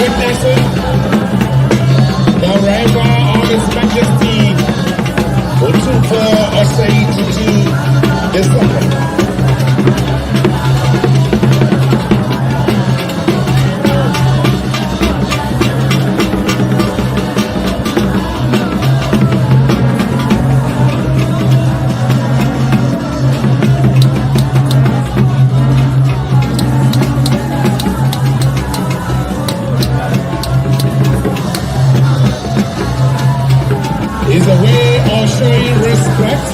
witnessing the arrival of His Majesty Otumfuo Osei Tutu the second. Is a way of showing respect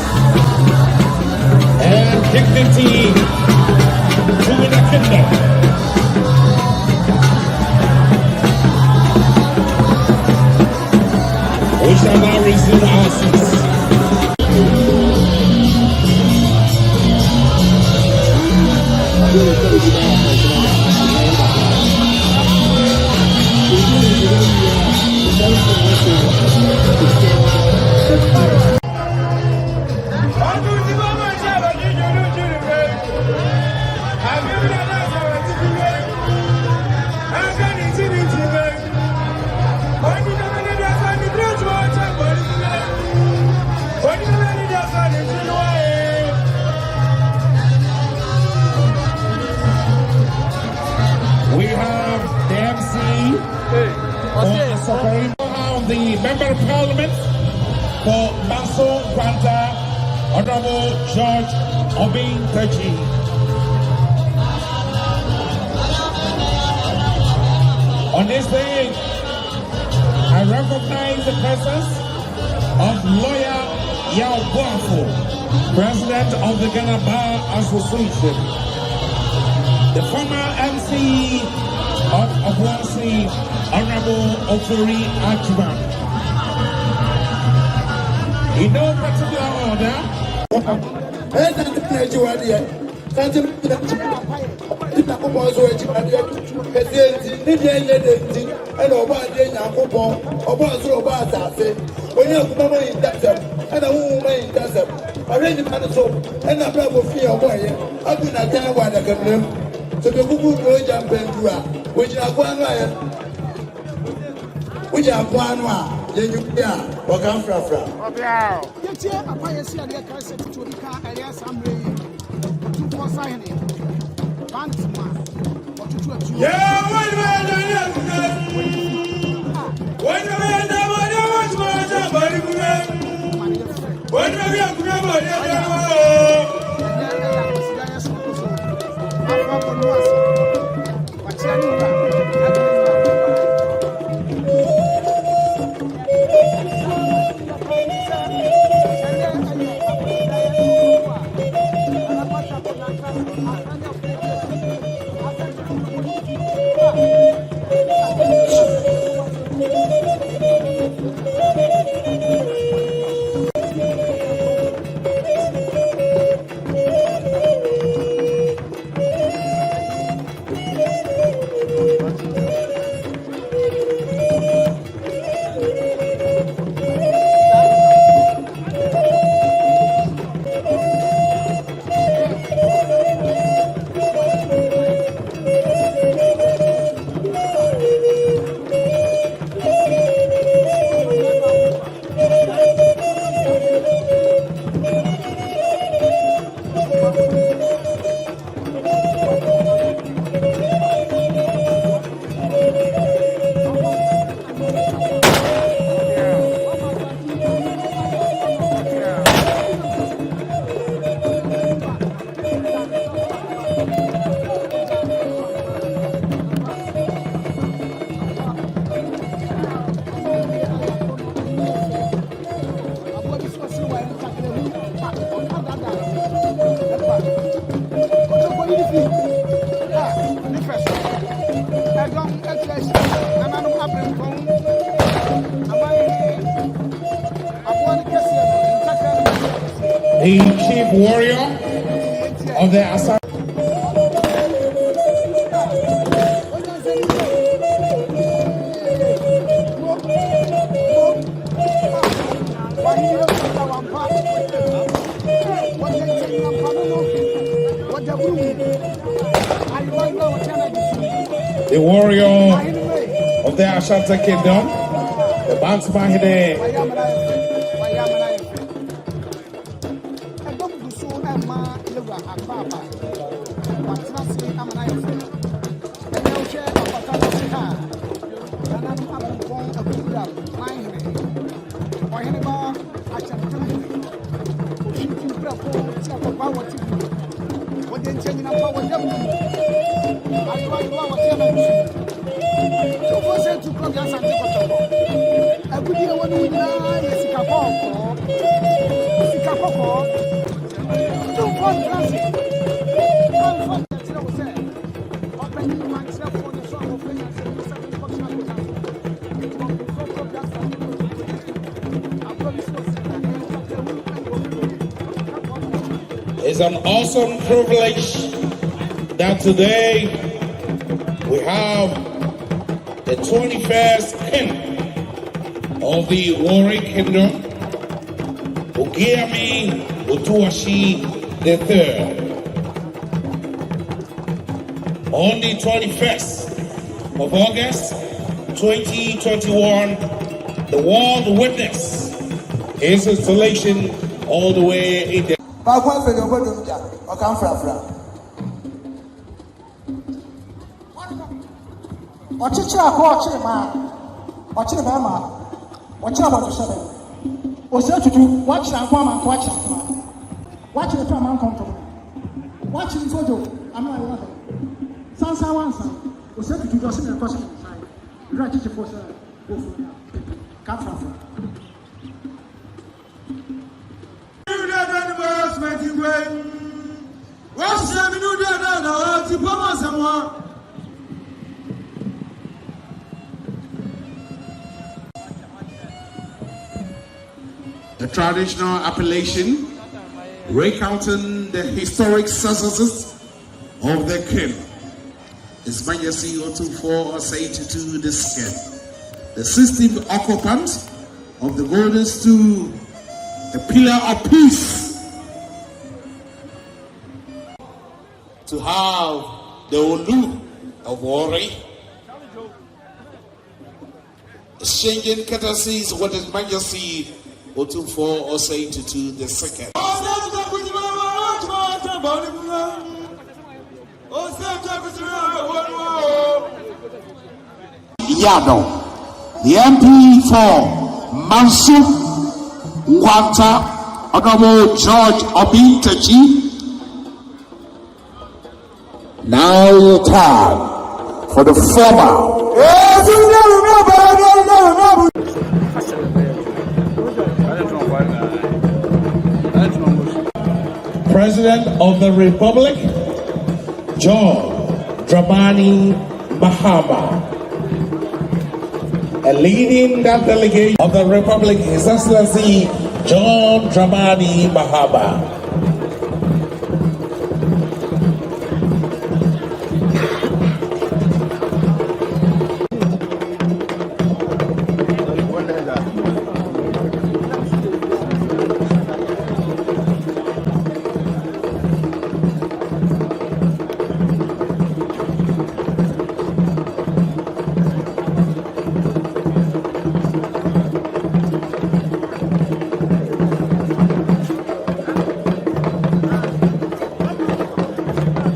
and dignity to the kingdom. We shall now resume our seats. We have the MC of the Member of Parliament for Maso Granta, Honorable George Obin Teji. On this day, I recognize the presence of Lawyer Yao Boafo, President of the Ghana Bar Association, the former MC of Akwasidae, Honorable Olori Agyemang. In no particular order, so the Google jump into which are one way, which are one way, then you or come from. The chief warrior of the Asantehene the warrior of the Ashanti Kingdom, the Manhyia. It's an awesome privilege that today we have the 21st king of the Warri Kingdom, Ogiame Atuwatse III. On the 21st of August 2021, the world witnessed his installation all the way in the ọchịchị akọ ọchịrị ma ọchịrị ba ma ọchịrị abọdụ sebe Osei Tutu wachịrị akwa ma nkwa wachịrị akwa wachịrị to ama nkọntọ wachịrị fojo ama ayo ha sansa wansa Osei Tutu jọ sínú ẹkọ sínú ṣáì ìlú àchịchị fọ sẹ ofu ya kafrafa. The traditional appellation recounting the historic successes of the king, His Majesty Otumfuo Osei Tutu II, the 16th occupant of the golden stool, the pillar of peace. To have the Olu of Warri exchanging courtesies with His Majesty Otumfuo Osei Tutu II. Yado, the MP for Mansu Wanta, Honorable George Obinteji. Now the time for the former President of the Republic, John Dramani Mahama, and leading that delegation of the Republic, His Excellency John Dramani Mahama.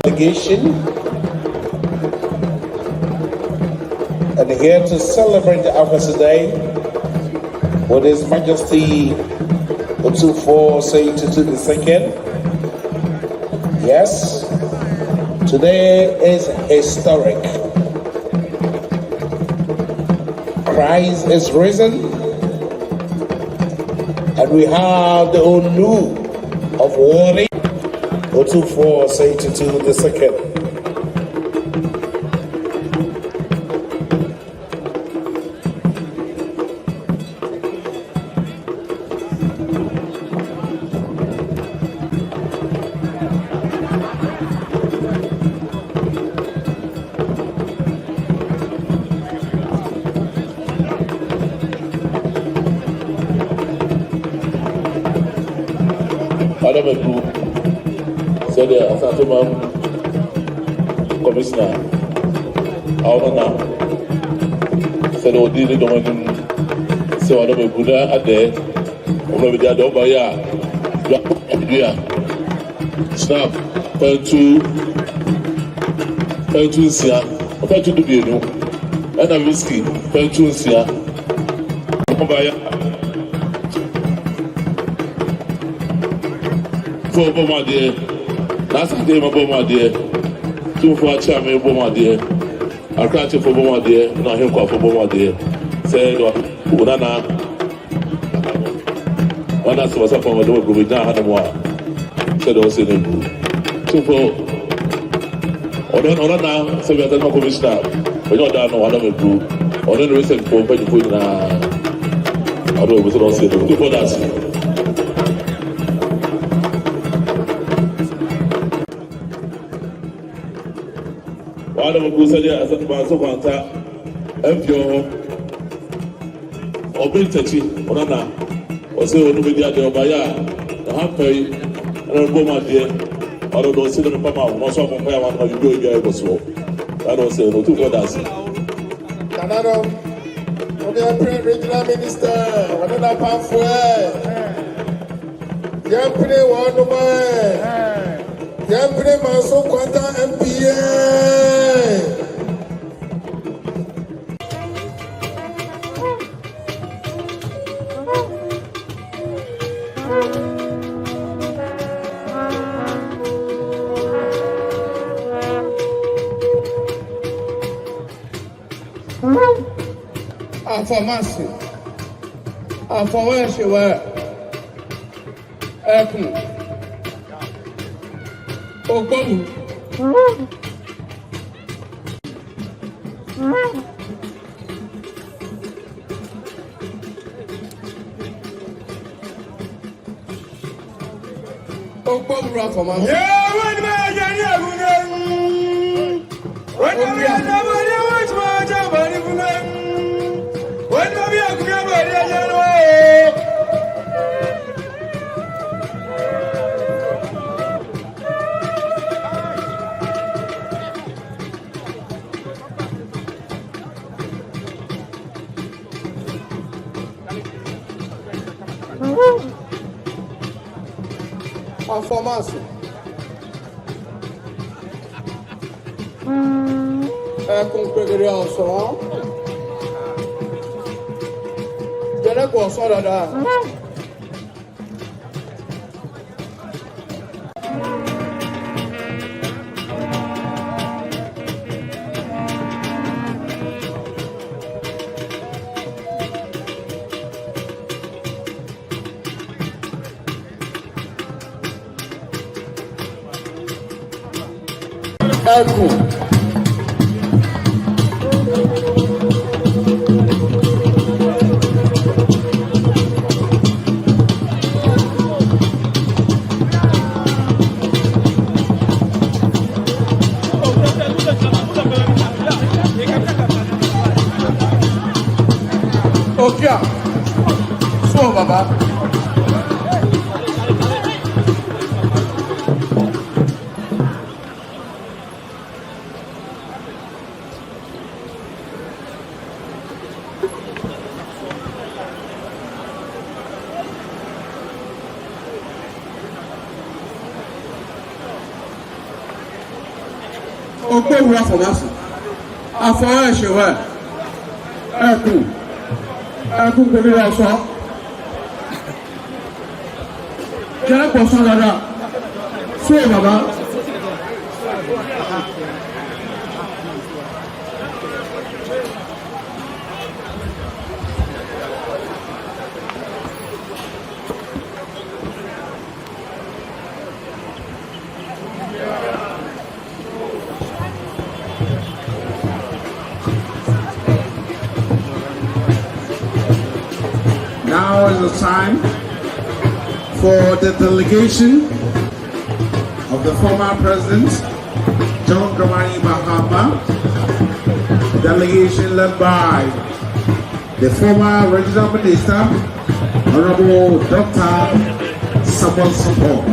Delegation, and here to celebrate the Akwasidae with His Majesty Otumfuo Osei Tutu II. Yes, today is historic. Christ is risen, and we have the Olu of Warri, Otumfuo Osei Tutu II. Madam Group, said the Asantehene Commissioner, Aona said Odini Domain so I don't Buddha at there. Over the other by ya. Snap, Pentusia, to do you know, and a whiskey, Pentusia. For Boma dear, that's a game of Boma dear. 2 for a charm of Boma dear. I catch it for Boma dear, not him call for Boma dear. Said, Unana. One that's what's up on the door, we now had a war. Said Osei 2 for. Or now, so we are the commissioner. We don't know what I'm going or then recent for when you put in although we don't say 2 for that. One of the Kusadia as a Basovanta, Empio, or Bintachi, Onana, or say Onubidia de Obaya, the Hampay, and a Boma dear, or those sit on the Pama, most of them one of you do it was so. I don't say no 2 for that. Konadu, Ogiame Regional Minister, Another Pathway, Yampre one way, Yampre Maso Quanta MPA. Afamasi, Afaweshiwa, Eku, Ogbomu, Ogbomu Afamasi. Yeah, when I get Afamasi. Compagnie ensemble. Je l'ai conscience là. Ogiame, so Baba. Ogbomu Afamasi, Afaweshiwa, Eku. Ẹkún gbogbo ọ̀sán jẹ́ pọ̀sán lára fún bàbá. Now is the time for the delegation of the former President John Dramani Mahama, delegation led by the former Regional Minister Honorable Dr. Samuel Support.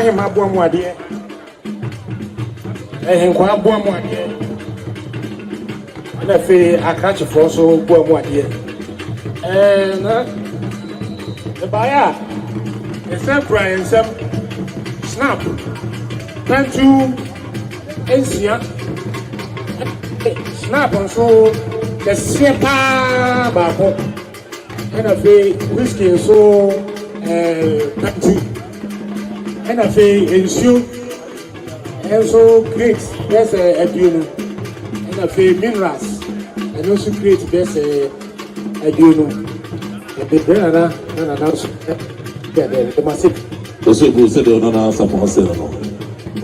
Ahima Boamwadi, and Kwa Boamwadi, and I feel I catch a force of Boamwadi. And the buyer is Brian some snap, Pantu, Asia, snap on so the Sepa Babo, and I feel whiskey so Pantu. And I say, ensure, and so create there's a duno, and I say minerals, and also create there's a duno. And the brother, and announce the massive. Osei go say they don't answer for Osei no.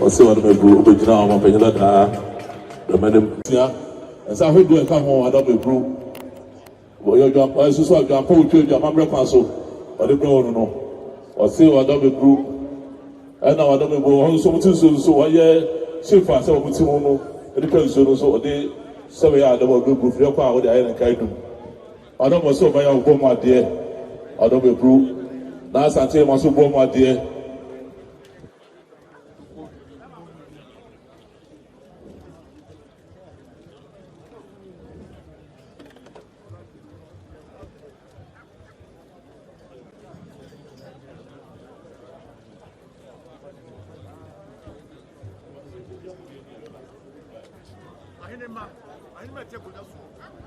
Osei want me go be now am penye da the madam tia. And so we do e come home adam be bro. Wo yo jam pa so so jam pa o twa jam amre kwa so. O de bro no. Osei adam be bro. And now I don't know so much so I shifa so much no the person so they say ya the go go free kwa the iron kai do I don't know so by your go ma there I don't be proof na Asantehene ma so go ma there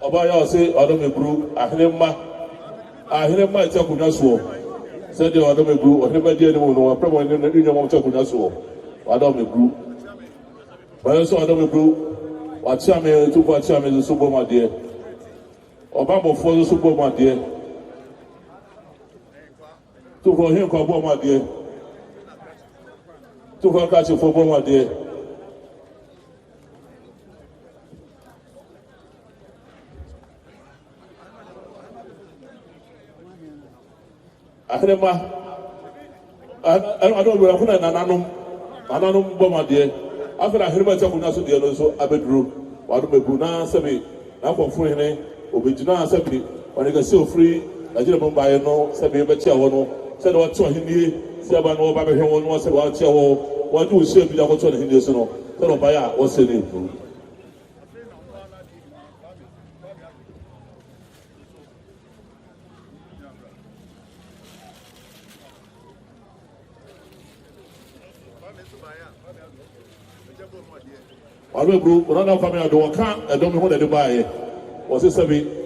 Oba ya say odo me bru ahene ma ite akunya so say de odo me bru odo me die ni mo no apremo ni nyom ite akunya so odo me bru ba so odo me bru wa tia me tu kwa tia me so bo ma de oba mo fo so bo ma de tu ko hin ko bo ma de tu ko ka che fo bo ma de Ahema I don't know kuna nananum bomade after ahema ta kuna so de no so abedru wadu mebu na sebe na konfo hene obejina sebe wani ga se ofri ajira bomba ye no sebe be tia wo no se de wato henie se aba no ba be hwe wo no sebe wa tia wo wadu se bi da ko to henie so no se no ba ya wo se ni Alwe bro, run family I don't can I don't know what they buy. Was it seven?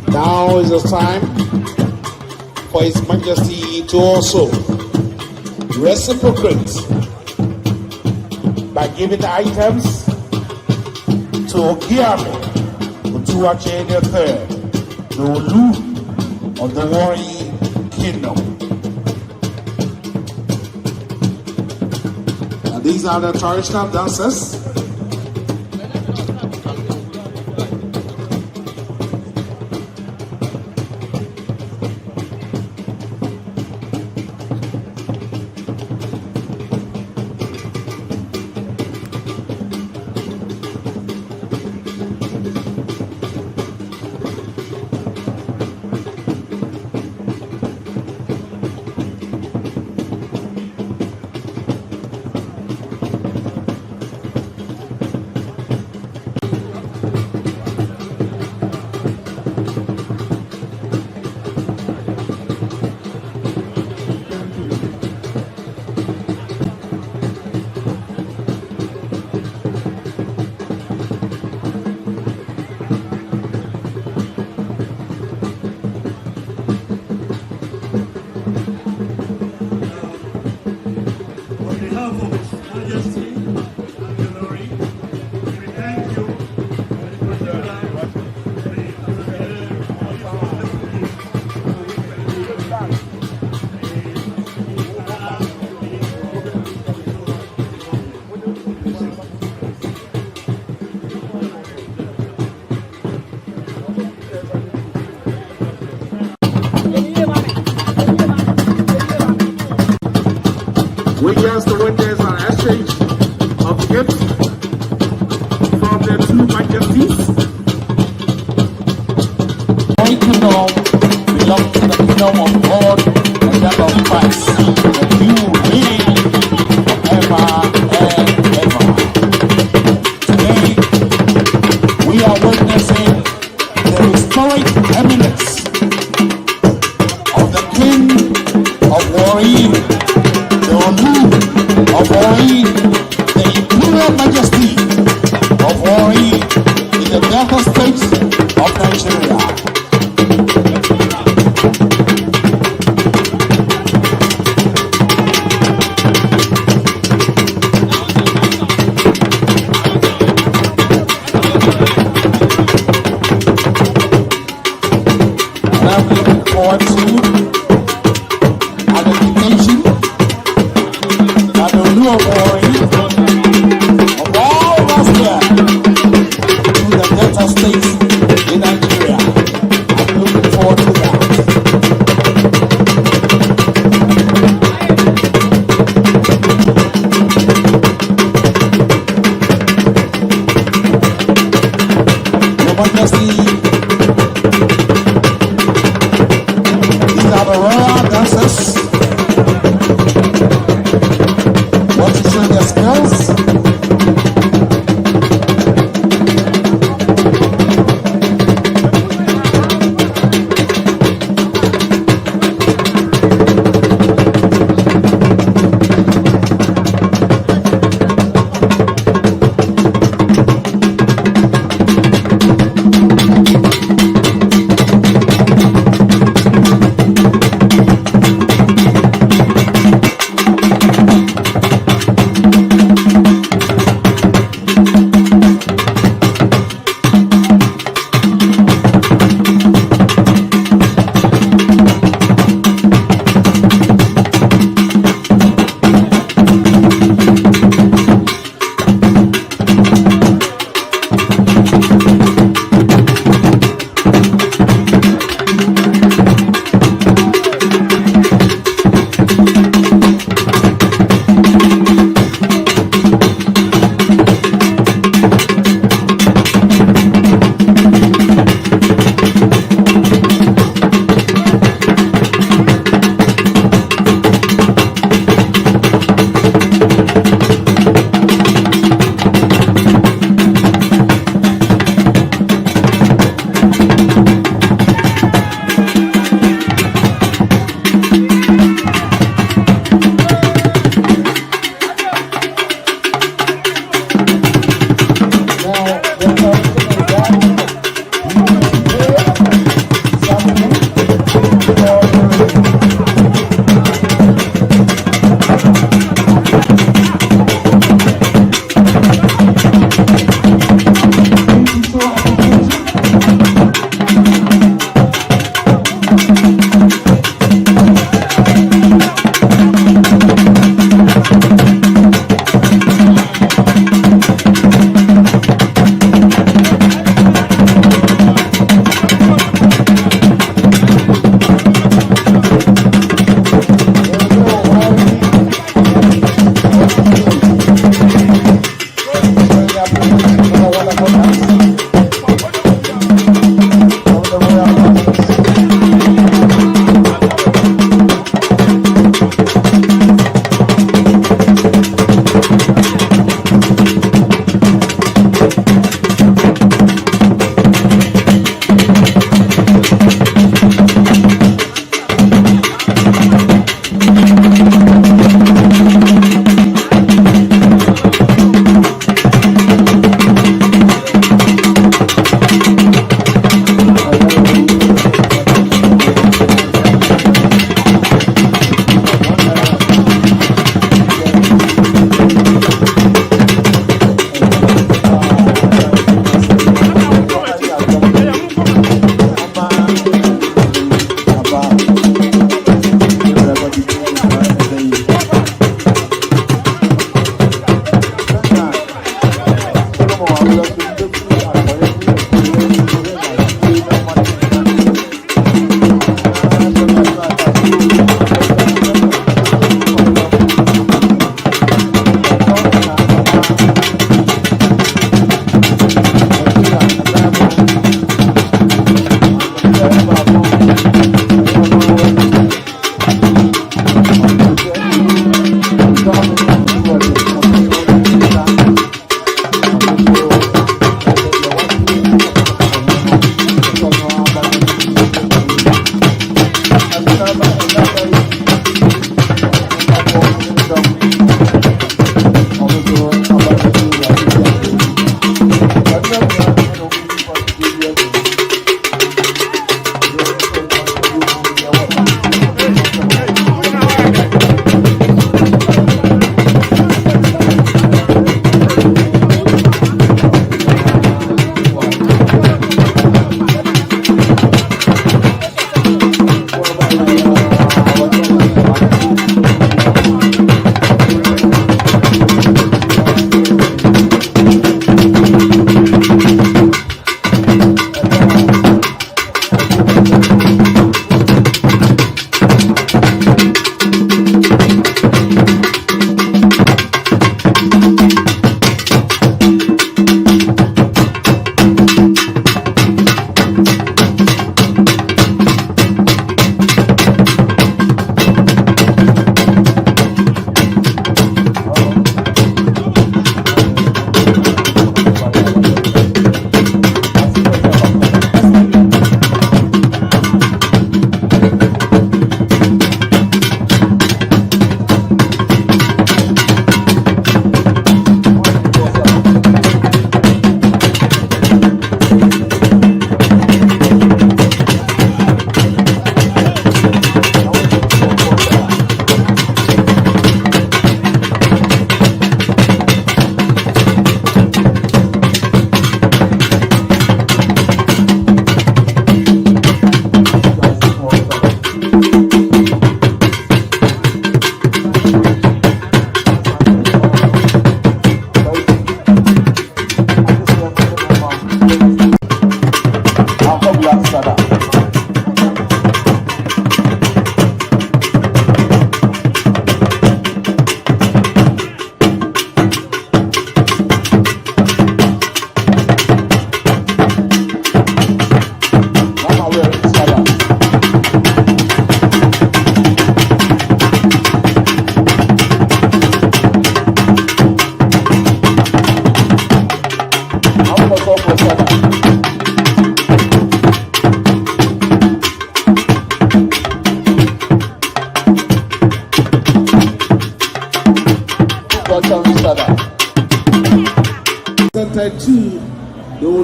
Now is the time for His Majesty to also reciprocate by giving the items to Ogiame, Atuwatse III, the Olu of the Warri Kingdom. And these are the traditional dances. we are witnessing the historic eminence of the King of Warri, the Olu of Warri, the Imperial Majesty of Warri in the Delta States of Nigeria.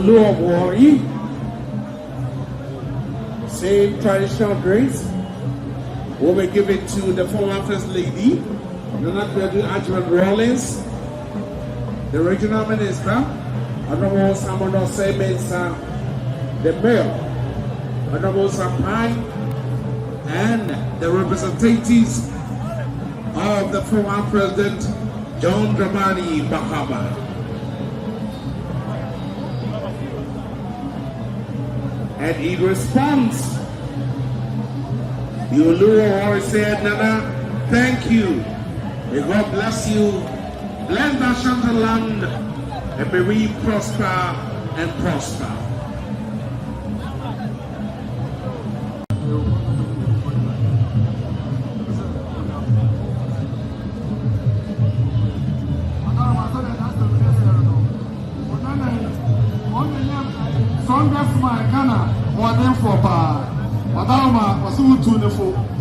Olu Of Warri, same traditional grace will be given to the former First Lady, Agyemang Rawlings, the Regional Minister, Honorable Osei Mensah, the Mayor, Honorable Pyne, and the representatives of the former President John Dramani Mahama. And in response, the Olu Of Warri said, Nana, thank you. May God bless you. Bless the Ashanti land, and may we prosper and prosper. Congressman Ghana, more than for power. Madama was too tuneful.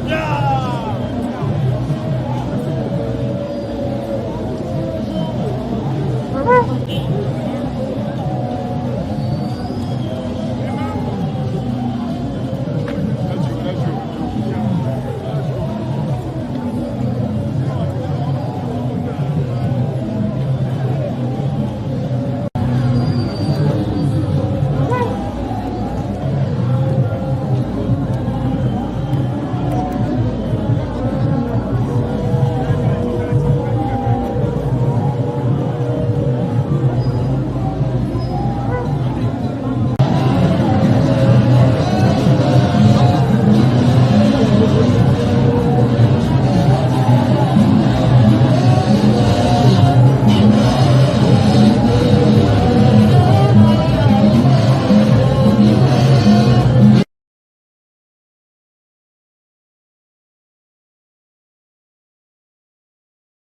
Yeah.